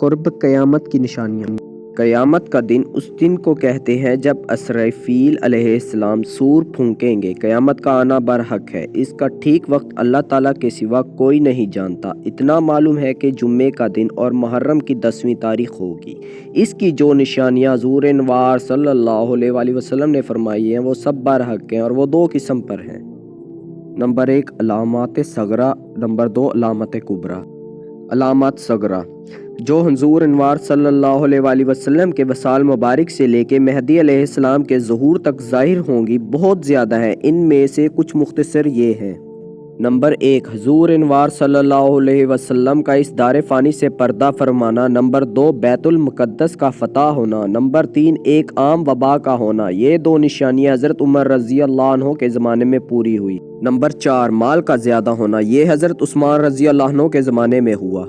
قرب قیامت کی نشانیاں۔ قیامت کا دن اس دن کو کہتے ہیں جب اسرافیل علیہ السلام سور پھونکیں گے۔ قیامت کا آنا برحق ہے، اس کا ٹھیک وقت اللہ تعالیٰ کے سوا کوئی نہیں جانتا۔ اتنا معلوم ہے کہ جمعے کا دن اور محرم کی 10ویں تاریخ ہوگی۔ اس کی جو نشانیاں حضور انوار صلی اللہ علیہ وآلہ وسلم نے فرمائی ہیں وہ سب برحق ہیں اور وہ 2 قسم پر ہیں۔ نمبر 1 علامات صغرا، نمبر 2 علامات کبریٰ۔ علامات صغرا جو حضور انوار صلی اللہ علیہ وآلہ وسلم کے وصال مبارک سے لے کے مہدی علیہ السلام کے ظہور تک ظاہر ہوں گی بہت زیادہ ہیں۔ ان میں سے کچھ مختصر یہ ہیں۔ نمبر 1 حضور انوار صلی اللہ علیہ وسلم کا اس دار فانی سے پردہ فرمانا۔ نمبر 2 بیت المقدس کا فتح ہونا۔ نمبر 3 ایک عام وبا کا ہونا۔ یہ 2 نشانیاں حضرت عمر رضی اللہ عنہ کے زمانے میں پوری ہوئی۔ نمبر 4 مال کا زیادہ ہونا، یہ حضرت عثمان رضی اللہ عنہ کے زمانے میں ہوا۔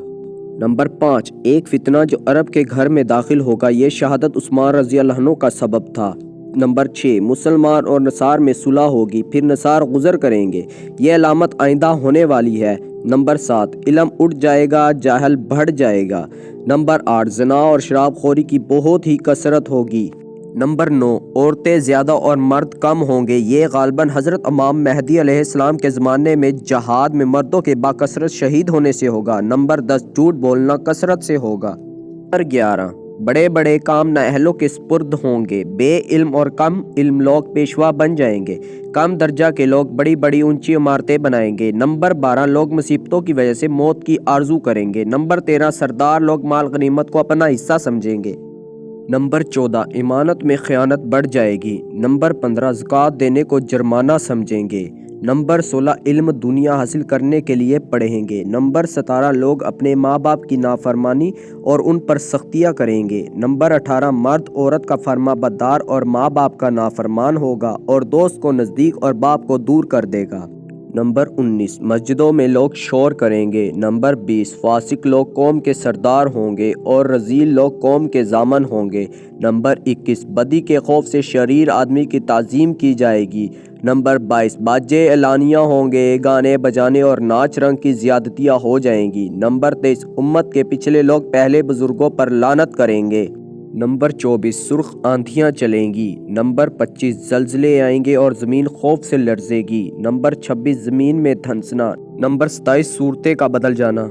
نمبر 5 ایک فتنہ جو عرب کے گھر میں داخل ہوگا، یہ شہادت عثمان رضی اللہ عنہ کا سبب تھا۔ نمبر 6 مسلمان اور نصار میں صلح ہوگی، پھر نصار غزر کریں گے، یہ علامت آئندہ ہونے والی ہے۔ نمبر 7 علم اٹھ جائے گا، جہل بڑھ جائے گا۔ نمبر 8 زنا اور شراب خوری کی بہت ہی کثرت ہوگی۔ نمبر 9 عورتیں زیادہ اور مرد کم ہوں گے، یہ غالباً حضرت امام مہدی علیہ السلام کے زمانے میں جہاد میں مردوں کے باکثرت شہید ہونے سے ہوگا۔ نمبر 10 جھوٹ بولنا کثرت سے ہوگا۔ نمبر 11 بڑے بڑے کام نااہلوں کے سپرد ہوں گے، بے علم اور کم علم لوگ پیشوا بن جائیں گے، کم درجہ کے لوگ بڑی بڑی اونچی عمارتیں بنائیں گے۔ نمبر 12 لوگ مصیبتوں کی وجہ سے موت کی آرزو کریں گے۔ نمبر 13 سردار لوگ مال غنیمت کو اپنا حصہ سمجھیں گے۔ نمبر 14 امانت میں خیانت بڑھ جائے گی۔ نمبر 15 زکوٰۃ دینے کو جرمانہ سمجھیں گے۔ نمبر 16 علم دنیا حاصل کرنے کے لیے پڑھیں گے۔ نمبر 17 لوگ اپنے ماں باپ کی نافرمانی اور ان پر سختیاں کریں گے۔ نمبر 18 مرد عورت کا فرما بردار اور ماں باپ کا نافرمان ہوگا اور دوست کو نزدیک اور باپ کو دور کر دے گا۔ نمبر 19 مسجدوں میں لوگ شور کریں گے۔ نمبر 20 فاسق لوگ قوم کے سردار ہوں گے اور رذیل لوگ قوم کے ضامن ہوں گے۔ نمبر 21 بدی کے خوف سے شریر آدمی کی تعظیم کی جائے گی۔ نمبر 22 باجے اعلانیہ ہوں گے، گانے بجانے اور ناچ رنگ کی زیادتیاں ہو جائیں گی۔ نمبر 23 امت کے پچھلے لوگ پہلے بزرگوں پر لعنت کریں گے۔ نمبر 24 سرخ آندھیاں چلیں گی۔ نمبر 25 زلزلے آئیں گے اور زمین خوف سے لرزے گی۔ نمبر 26 زمین میں دھنسنا۔ نمبر 27 صورتیں کا بدل جانا۔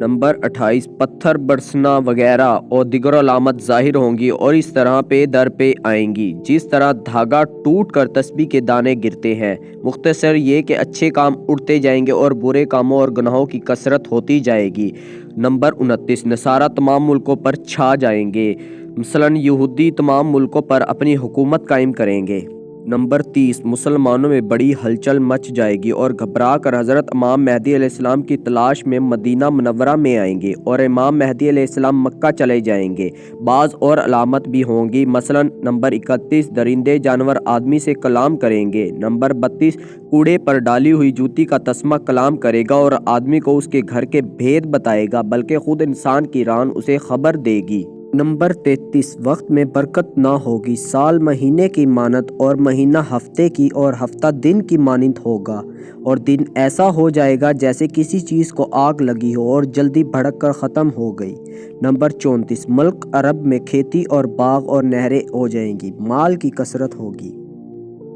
نمبر 28 پتھر برسنا وغیرہ اور دیگر علامت ظاہر ہوں گی اور اس طرح پہ در پہ آئیں گی جس طرح دھاگا ٹوٹ کر تسبیح کے دانے گرتے ہیں۔ مختصر یہ کہ اچھے کام اٹھتے جائیں گے اور برے کاموں اور گناہوں کی کثرت ہوتی جائے گی۔ نمبر 29 نصارہ تمام ملکوں پر چھا جائیں گے، مثلاً یہودی تمام ملکوں پر اپنی حکومت قائم کریں گے۔ نمبر 30 مسلمانوں میں بڑی ہلچل مچ جائے گی اور گھبرا کر حضرت امام مہدی علیہ السلام کی تلاش میں مدینہ منورہ میں آئیں گے اور امام مہدی علیہ السلام مکہ چلے جائیں گے۔ بعض اور علامت بھی ہوں گی، مثلاً نمبر 31 درندے جانور آدمی سے کلام کریں گے۔ نمبر 32 کوڑے پر ڈالی ہوئی جوتی کا تسمہ کلام کرے گا اور آدمی کو اس کے گھر کے بھید بتائے گا، بلکہ خود انسان کی ران اسے خبر دے گی۔ نمبر 33 وقت میں برکت نہ ہوگی، سال مہینے کی مانند اور مہینہ ہفتے کی اور ہفتہ دن کی مانند ہوگا، اور دن ایسا ہو جائے گا جیسے کسی چیز کو آگ لگی ہو اور جلدی بھڑک کر ختم ہو گئی۔ نمبر 34 ملک عرب میں کھیتی اور باغ اور نہریں ہو جائیں گی، مال کی کثرت ہوگی۔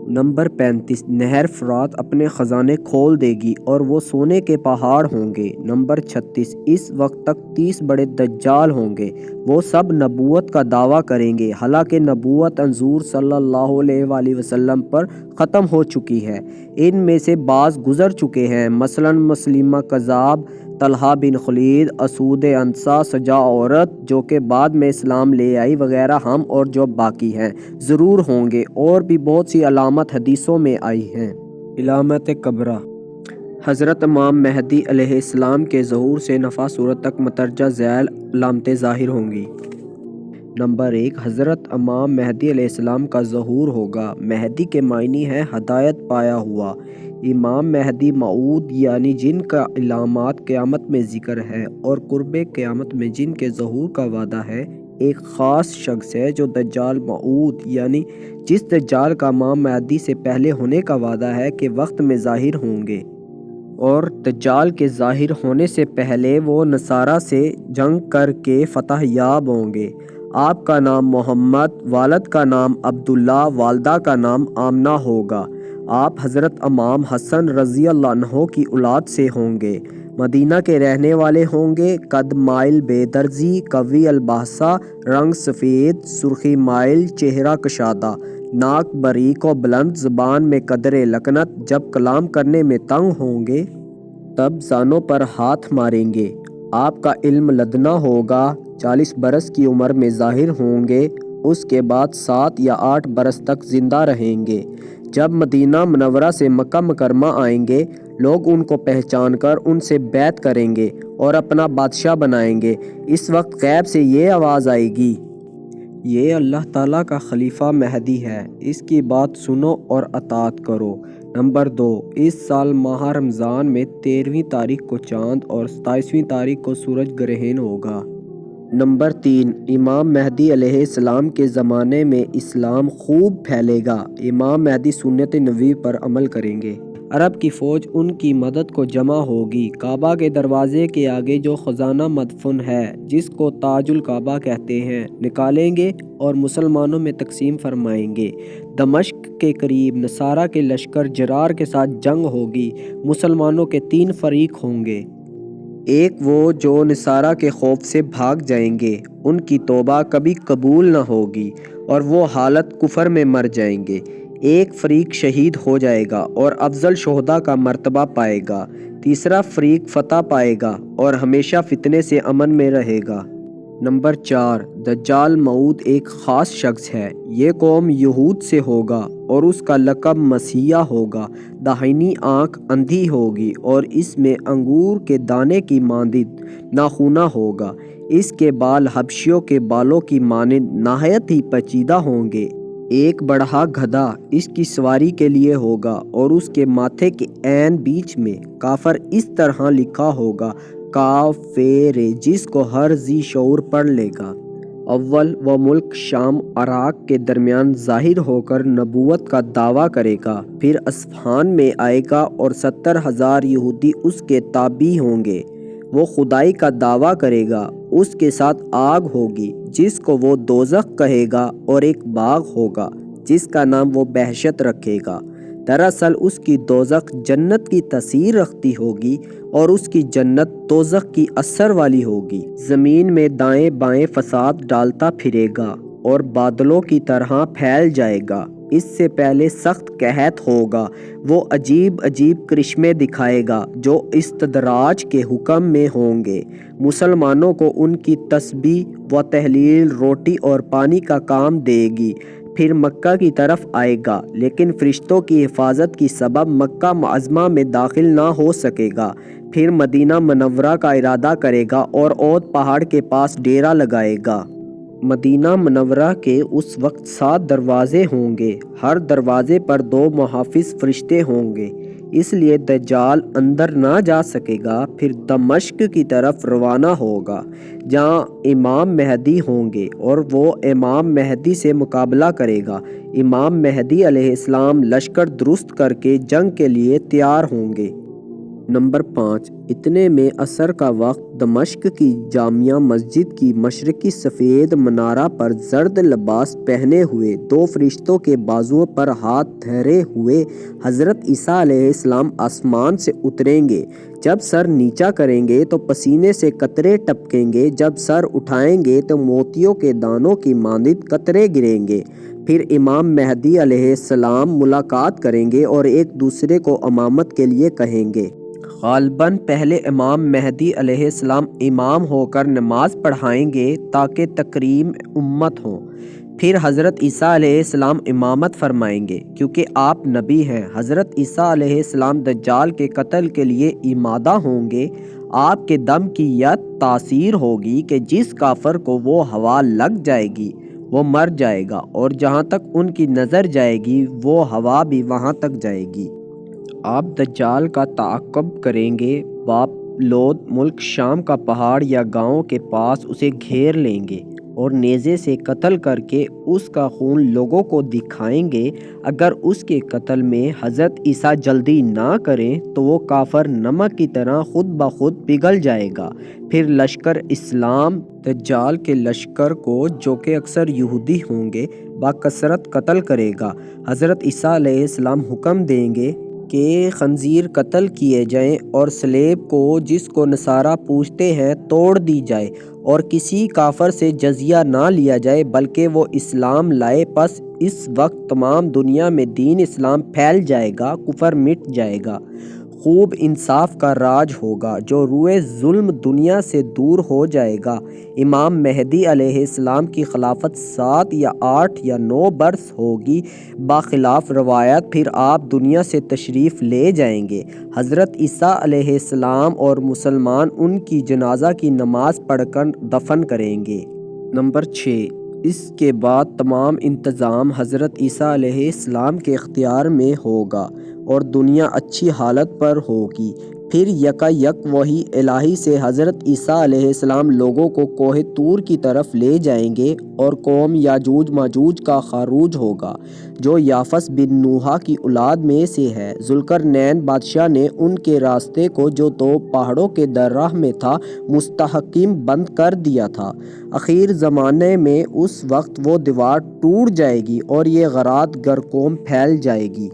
نمبر 35 نہر فرات اپنے خزانے کھول دے گی اور وہ سونے کے پہاڑ ہوں گے۔ نمبر 36 اس وقت تک 30 بڑے دجال ہوں گے، وہ سب نبوت کا دعویٰ کریں گے، حالانکہ نبوت حضور صلی اللہ علیہ وآلہ وسلم پر ختم ہو چکی ہے۔ ان میں سے بعض گزر چکے ہیں، مثلاً مسلمہ کذاب، طلحہ بن خلید، اسود انصا، سجا عورت جو کہ بعد میں اسلام لے آئی وغیرہ ہم اور جو باقی ہیں ضرور ہوں گے، اور بھی بہت سی علامت حدیثوں میں آئی ہیں۔ علامت کبریٰ حضرت امام مہدی علیہ السلام کے ظہور سے نفع صورت تک مترجہ ذیل علامتیں ظاہر ہوں گی۔ نمبر 1 حضرت امام مہدی علیہ السلام کا ظہور ہوگا۔ مہدی کے معنی ہے ہدایت پایا ہوا۔ امام مہدی موعود یعنی جن کا علامات قیامت میں ذکر ہے اور قرب قیامت میں جن کے ظہور کا وعدہ ہے، ایک خاص شخص ہے جو دجال موعود یعنی جس دجال کا امام مہدی سے پہلے ہونے کا وعدہ ہے کہ وقت میں ظاہر ہوں گے۔ اور دجال کے ظاہر ہونے سے پہلے وہ نصارہ سے جنگ کر کے فتح یاب ہوں گے۔ آپ کا نام محمد، والد کا نام عبداللہ، والدہ کا نام آمنہ ہوگا۔ آپ حضرت امام حسن رضی اللہ عنہ کی اولاد سے ہوں گے۔ مدینہ کے رہنے والے ہوں گے۔ قد مائل بے درزی، قوی البحثہ، رنگ سفید، سرخی مائل، چہرہ کشادہ، ناک باریک و بلند، زبان میں قدر لکنت، جب کلام کرنے میں تنگ ہوں گے تب زانوں پر ہاتھ ماریں گے۔ آپ کا علم لدنا ہوگا۔ 40 برس کی عمر میں ظاہر ہوں گے۔ اس کے بعد 7 یا 8 برس تک زندہ رہیں گے۔ جب مدینہ منورہ سے مکہ مکرمہ آئیں گے، لوگ ان کو پہچان کر ان سے بیعت کریں گے اور اپنا بادشاہ بنائیں گے۔ اس وقت غیب سے یہ آواز آئے گی، یہ اللہ تعالیٰ کا خلیفہ مہدی ہے، اس کی بات سنو اور اطاعت کرو۔ نمبر 2، اس سال ماہ رمضان میں 13ویں تاریخ کو چاند اور 27ویں تاریخ کو سورج گرہن ہوگا۔ نمبر 3، امام مہدی علیہ السلام کے زمانے میں اسلام خوب پھیلے گا۔ امام مہدی سنت نبوی پر عمل کریں گے۔ عرب کی فوج ان کی مدد کو جمع ہوگی۔ کعبہ کے دروازے کے آگے جو خزانہ مدفون ہے، جس کو تاج الکعبہ کہتے ہیں، نکالیں گے اور مسلمانوں میں تقسیم فرمائیں گے۔ دمشق کے قریب نصارہ کے لشکر جرار کے ساتھ جنگ ہوگی۔ مسلمانوں کے 3 فریق ہوں گے۔ ایک وہ جو نصارہ کے خوف سے بھاگ جائیں گے، ان کی توبہ کبھی قبول نہ ہوگی اور وہ حالت کفر میں مر جائیں گے۔ ایک فریق شہید ہو جائے گا اور افضل شہداء کا مرتبہ پائے گا۔ تیسرا فریق فتح پائے گا اور ہمیشہ فتنے سے امن میں رہے گا۔ نمبر 4، دجال موعود ایک خاص شخص ہے۔ یہ قوم یہود سے ہوگا اور اس کا لقب مسیح ہوگا۔ داہنی آنکھ اندھی ہوگی اور اس میں انگور کے دانے کی مانند ناخنہ ہوگا۔ اس کے بال حبشیوں کے بالوں کی مانند نہایت ہی پیچیدہ ہوں گے۔ ایک بڑھا گدھا اس کی سواری کے لیے ہوگا اور اس کے ماتھے کے عین بیچ میں کافر اس طرح لکھا ہوگا، کافر، جس کو ہر ذی شعور پڑھ لے گا۔ اول وہ ملک شام عراق کے درمیان ظاہر ہو کر نبوت کا دعویٰ کرے گا، پھر اصفہان میں آئے گا اور 70,000 یہودی اس کے تابع ہوں گے۔ وہ خدائی کا دعویٰ کرے گا۔ اس کے ساتھ آگ ہوگی جس کو وہ دوزخ کہے گا اور ایک باغ ہوگا جس کا نام وہ بہشت رکھے گا۔ دراصل اس کی دوزخ جنت کی تاثیر رکھتی ہوگی اور اس کی جنت دوزخ کی اثر والی ہوگی۔ زمین میں دائیں بائیں فساد ڈالتا پھرے گا اور بادلوں کی طرح پھیل جائے گا۔ اس سے پہلے سخت قحط ہوگا۔ وہ عجیب عجیب کرشمے دکھائے گا جو استدراج کے حکم میں ہوں گے۔ مسلمانوں کو ان کی تسبیح و تحلیل، روٹی اور پانی کا کام دے گی۔ پھر مکہ کی طرف آئے گا، لیکن فرشتوں کی حفاظت کی سبب مکہ معظمہ میں داخل نہ ہو سکے گا۔ پھر مدینہ منورہ کا ارادہ کرے گا اور اود پہاڑ کے پاس ڈیرا لگائے گا۔ مدینہ منورہ کے اس وقت 7 دروازے ہوں گے۔ ہر دروازے پر 2 محافظ فرشتے ہوں گے، اس لیے دجال اندر نہ جا سکے گا۔ پھر دمشق کی طرف روانہ ہوگا جہاں امام مہدی ہوں گے اور وہ امام مہدی سے مقابلہ کرے گا۔ امام مہدی علیہ السلام لشکر درست کر کے جنگ کے لیے تیار ہوں گے۔ نمبر 5، اتنے میں عصر کا وقت دمشق کی جامع مسجد کی مشرقی سفید منارہ پر زرد لباس پہنے ہوئے 2 فرشتوں کے بازوؤں پر ہاتھ دھرے ہوئے حضرت عیسیٰ علیہ السلام آسمان سے اتریں گے۔ جب سر نیچا کریں گے تو پسینے سے قطرے ٹپکیں گے، جب سر اٹھائیں گے تو موتیوں کے دانوں کی مانند قطرے گریں گے۔ پھر امام مہدی علیہ السلام ملاقات کریں گے اور ایک دوسرے کو امامت کے لیے کہیں گے۔ غالباً پہلے امام مہدی علیہ السلام امام ہو کر نماز پڑھائیں گے تاکہ تکریم امت ہو۔ پھر حضرت عیسیٰ علیہ السلام امامت فرمائیں گے کیونکہ آپ نبی ہیں۔ حضرت عیسیٰ علیہ السلام دجال کے قتل کے لیے آمادہ ہوں گے۔ آپ کے دم کی یہ تاثیر ہوگی کہ جس کافر کو وہ ہوا لگ جائے گی وہ مر جائے گا، اور جہاں تک ان کی نظر جائے گی وہ ہوا بھی وہاں تک جائے گی۔ آپ دجال کا تعاقب کریں گے۔ باب لود ملک شام کا پہاڑ یا گاؤں کے پاس اسے گھیر لیں گے۔ اور نیزے سے قتل کر کے اس کا خون لوگوں کو دکھائیں گے، اگر اس کے قتل میں حضرت عیسیٰ جلدی نہ کریں تو وہ کافر نمک کی طرح خود بخود پگھل جائے گا۔ پھر لشکر اسلام دجال کے لشکر کو، جو کہ اکثر یہودی ہوں گے، بکثرت قتل کرے گا۔ حضرت عیسیٰ علیہ السلام حکم دیں گے کہ خنزیر قتل کیے جائیں اور صلیب کو، جس کو نصارہ پوجتے ہیں، توڑ دی جائے اور کسی کافر سے جزیہ نہ لیا جائے بلکہ وہ اسلام لائے۔ پس اس وقت تمام دنیا میں دین اسلام پھیل جائے گا، کفر مٹ جائے گا، خوب انصاف کا راج ہوگا، جو روئے ظلم دنیا سے دور ہو جائے گا۔ امام مہدی علیہ السلام کی خلافت 7 یا 8 یا 9 برس ہوگی، بخلاف روایت پھر آپ دنیا سے تشریف لے جائیں گے۔ حضرت عیسیٰ علیہ السلام اور مسلمان ان کی جنازہ کی نماز پڑھ کر دفن کریں گے۔ نمبر 6، اس کے بعد تمام انتظام حضرت عیسیٰ علیہ السلام کے اختیار میں ہوگا اور دنیا اچھی حالت پر ہوگی۔ پھر یکا یک وحی الہی سے حضرت عیسیٰ علیہ السلام لوگوں کو کوہ طور کی طرف لے جائیں گے اور قوم یاجوج ماجوج کا خروج ہوگا، جو یافس بن نوح کی اولاد میں سے ہے۔ ذوالقرنین بادشاہ نے ان کے راستے کو، جو 2 پہاڑوں کے درراہ میں تھا، مستحکم بند کر دیا تھا۔ آخر زمانے میں اس وقت وہ دیوار ٹوٹ جائے گی اور یہ غارت گر قوم پھیل جائے گی،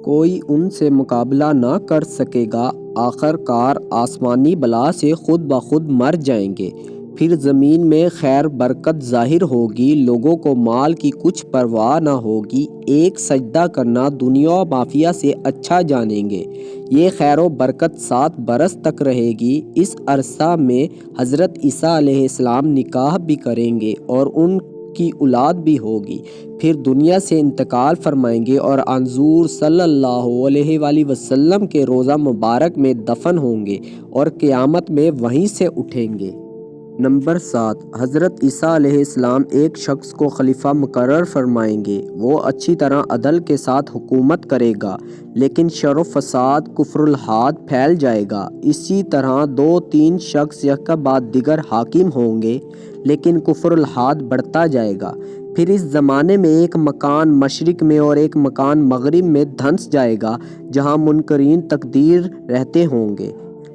کوئی ان سے مقابلہ نہ کر سکے گا، آخر کار آسمانی بلا سے خود بخود مر جائیں گے۔ پھر زمین میں خیر برکت ظاہر ہوگی، لوگوں کو مال کی کچھ پرواہ نہ ہوگی، ایک سجدہ کرنا دنیا مافیا سے اچھا جانیں گے۔ یہ خیر و برکت 7 برس تک رہے گی۔ اس عرصہ میں حضرت عیسیٰ علیہ السلام نکاح بھی کریں گے اور ان کی اولاد بھی ہوگی، پھر دنیا سے انتقال فرمائیں گے اور حضور صلی اللہ علیہ وآلہ وسلم کے روضہ مبارک میں دفن ہوں گے اور قیامت میں وہیں سے اٹھیں گے۔ نمبر 7، حضرت عیسیٰ علیہ السلام ایک شخص کو خلیفہ مقرر فرمائیں گے، وہ اچھی طرح عدل کے ساتھ حکومت کرے گا، لیکن شر و فساد، کفر الحاد پھیل جائے گا۔ اسی طرح 2-3 شخص یک بعد دیگر حاکم ہوں گے، لیکن کفر الحاد بڑھتا جائے گا۔ پھر اس زمانے میں ایک مکان مشرق میں اور ایک مکان مغرب میں دھنس جائے گا، جہاں منکرین تقدیر رہتے ہوں گے۔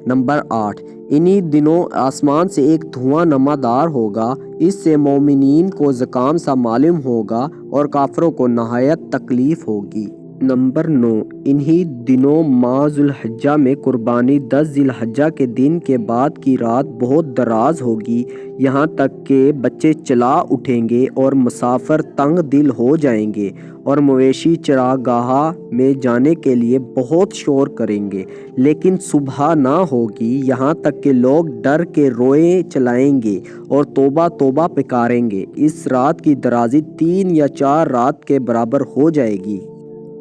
نمبر 8، انہی دنوں آسمان سے ایک دھواں نمودار ہوگا، اس سے مومنین کو زکام سا معلوم ہوگا اور کافروں کو نہایت تکلیف ہوگی۔ نمبر 9، انہی دنوں ماہ ذو الحجہ میں قربانی 10 ذی الحجہ کے دن کے بعد کی رات بہت دراز ہوگی، یہاں تک کہ بچے چلا اٹھیں گے اور مسافر تنگ دل ہو جائیں گے اور مویشی چراگاہ میں جانے کے لیے بہت شور کریں گے، لیکن صبح نہ ہوگی، یہاں تک کہ لوگ ڈر کے روئے چلائیں گے اور توبہ توبہ پکاریں گے۔ اس رات کی درازی 3 یا 4 رات کے برابر ہو جائے گی۔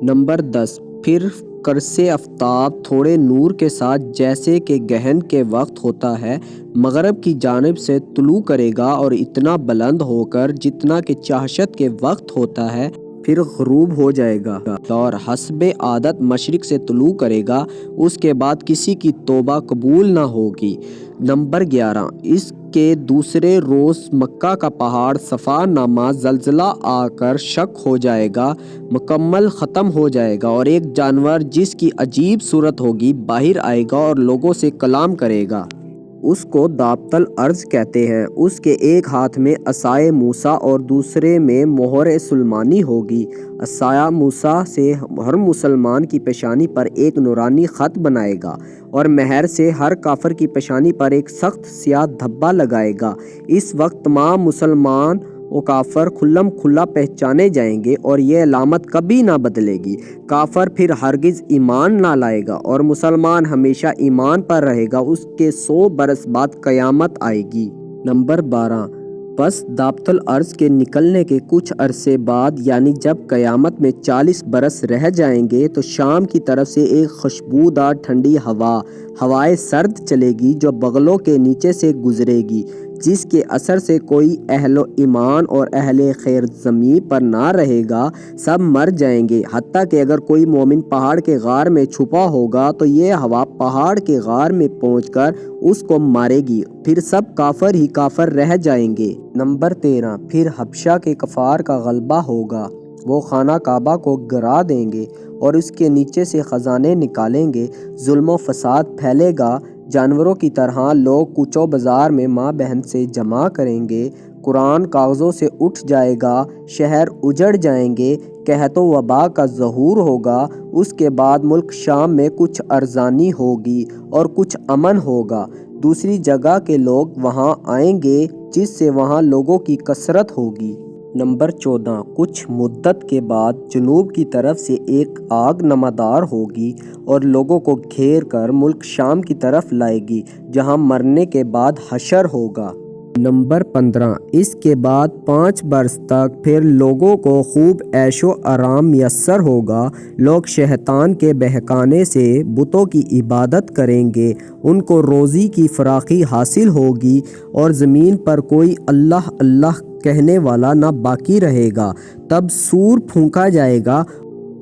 نمبر 10، پھر قرص آفتاب تھوڑے نور کے ساتھ، جیسے کہ گہن کے وقت ہوتا ہے، مغرب کی جانب سے طلوع کرے گا اور اتنا بلند ہو کر جتنا کہ چاشت کے وقت ہوتا ہے، پھر غروب ہو جائے گا اور حسب عادت مشرق سے طلوع کرے گا، اس کے بعد کسی کی توبہ قبول نہ ہوگی۔ نمبر 11، اس کے دوسرے روز مکہ کا پہاڑ صفا نامہ زلزلہ آ کر شق ہو جائے گا، مکمل ختم ہو جائے گا اور ایک جانور جس کی عجیب صورت ہوگی باہر آئے گا اور لوگوں سے کلام کرے گا۔ اس کو دابۃ الارض کہتے ہیں۔ اس کے ایک ہاتھ میں عصائے موسیٰ اور دوسرے میں مہر سلیمانی ہوگی۔ عصائے موسیٰ سے ہر مسلمان کی پیشانی پر ایک نورانی خط بنائے گا اور مہر سے ہر کافر کی پیشانی پر ایک سخت سیاہ دھبا لگائے گا۔ اس وقت تمام مسلمان و کافر کھلم کھلا پہچانے جائیں گے اور یہ علامت کبھی نہ بدلے گی۔ کافر پھر ہرگز ایمان نہ لائے گا اور مسلمان ہمیشہ ایمان پر رہے گا، اس کے 100 برس بعد قیامت آئے گی۔ نمبر 12، پس دابۃ الارض کے نکلنے کے کچھ عرصے بعد، یعنی جب قیامت میں 40 برس رہ جائیں گے، تو شام کی طرف سے ایک خوشبودار ٹھنڈی ہوائے سرد چلے گی، جو بغلوں کے نیچے سے گزرے گی۔ جس کے اثر سے کوئی اہل ایمان اور اہل خیر زمین پر نہ رہے گا، سب مر جائیں گے، حتیٰ کہ اگر کوئی مومن پہاڑ کے غار میں چھپا ہوگا تو یہ ہوا پہاڑ کے غار میں پہنچ کر اس کو مارے گی، پھر سب کافر ہی کافر رہ جائیں گے۔ نمبر 13، پھر حبشہ کے کفار کا غلبہ ہوگا، وہ خانہ کعبہ کو گرا دیں گے اور اس کے نیچے سے خزانے نکالیں گے، ظلم و فساد پھیلے گا، جانوروں کی طرح لوگ کوچوں بازار میں ماں بہن سے جمع کریں گے، قرآن کاغذوں سے اٹھ جائے گا، شہر اجڑ جائیں گے، قحط و وبا کا ظہور ہوگا، اس کے بعد ملک شام میں کچھ ارزانی ہوگی اور کچھ امن ہوگا، دوسری جگہ کے لوگ وہاں آئیں گے جس سے وہاں لوگوں کی کثرت ہوگی۔ نمبر 14، کچھ مدت کے بعد جنوب کی طرف سے ایک آگ نمودار ہوگی اور لوگوں کو گھیر کر ملک شام کی طرف لائے گی، جہاں مرنے کے بعد حشر ہوگا۔ نمبر 15، اس کے بعد 5 برس تک پھر لوگوں کو خوب عیش و آرام میسر ہوگا، لوگ شیطان کے بہکانے سے بتوں کی عبادت کریں گے، ان کو روزی کی فراخی حاصل ہوگی اور زمین پر کوئی اللہ اللہ کہنے والا نہ باقی رہے گا، تب سور پھونکا جائے گا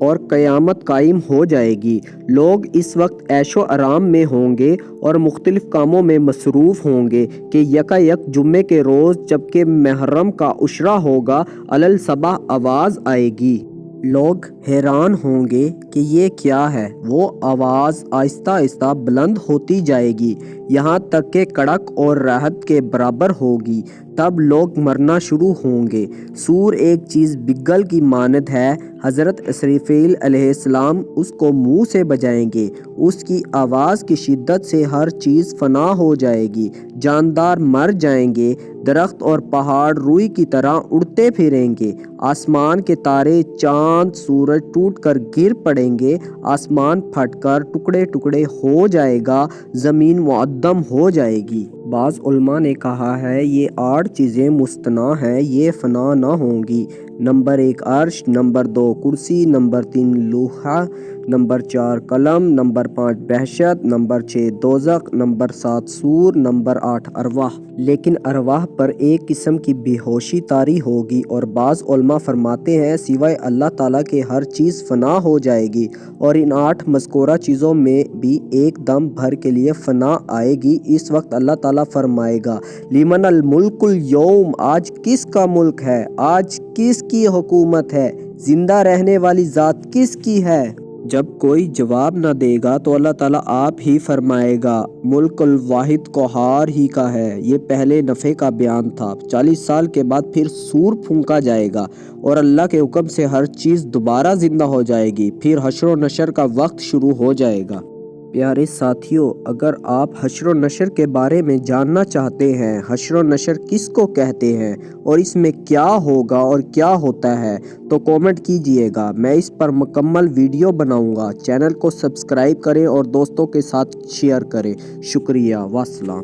اور قیامت قائم ہو جائے گی، لوگ اس وقت عیش و آرام میں ہوں گے اور مختلف کاموں میں مصروف ہوں گے کہ یکا یک جمعے کے روز جبکہ محرم کا عشرہ ہوگا، الصبح آواز آئے گی، لوگ حیران ہوں گے کہ یہ کیا ہے، وہ آواز آہستہ آہستہ بلند ہوتی جائے گی یہاں تک کہ کڑک اور رعد کے برابر ہوگی، تب لوگ مرنا شروع ہوں گے، سور ایک چیز بگل کی مانند ہے، حضرت اسرافیل علیہ السلام اس کو منہ سے بجائیں گے، اس کی آواز کی شدت سے ہر چیز فنا ہو جائے گی، جاندار مر جائیں گے، درخت اور پہاڑ روئی کی طرح اڑتے پھریں گے، آسمان کے تارے، چاند، سورج ٹوٹ کر گر پڑیں گے، آسمان پھٹ کر ٹکڑے ٹکڑے ہو جائے گا، زمین معدم ہو جائے گی۔ بعض علماء نے کہا ہے یہ 8 چیزیں مستثنیٰ ہیں، یہ فنا نہ ہوں گی۔ نمبر 1، عرش، نمبر 2، کرسی، نمبر 3، لوح، نمبر 4، قلم، نمبر 5، بحشت، نمبر 6، دوزخ، نمبر 7، سور، نمبر 8، ارواح۔ لیکن ارواح پر ایک قسم کی بے ہوشی طاری ہوگی اور بعض علماء فرماتے ہیں سوائے اللہ تعالیٰ کے ہر چیز فنا ہو جائے گی اور ان 8 مذکورہ چیزوں میں بھی ایک دم بھر کے لیے فنا آئے گی، اس وقت اللہ تعالیٰ فرمائے گا لمن الملک اليوم، آج کس کا ملک ہے، آج کس کی حکومت ہے، زندہ رہنے والی ذات کس کی ہے؟ جب کوئی جواب نہ دے گا تو اللہ تعالیٰ آپ ہی فرمائے گا ملک الواحد قہار ہی کا ہے۔ یہ پہلے نفع کا بیان تھا، 40 سال کے بعد پھر سور پھونکا جائے گا اور اللہ کے حکم سے ہر چیز دوبارہ زندہ ہو جائے گی، پھر حشر و نشر کا وقت شروع ہو جائے گا۔ پیارے ساتھیوں، اگر آپ حشر و نشر کے بارے میں جاننا چاہتے ہیں، حشر و نشر کس کو کہتے ہیں اور اس میں کیا ہوگا اور کیا ہوتا ہے، تو کومنٹ کیجئے گا، میں اس پر مکمل ویڈیو بناؤں گا۔ چینل کو سبسکرائب کریں اور دوستوں کے ساتھ شیئر کریں۔ شکریہ، والسلام۔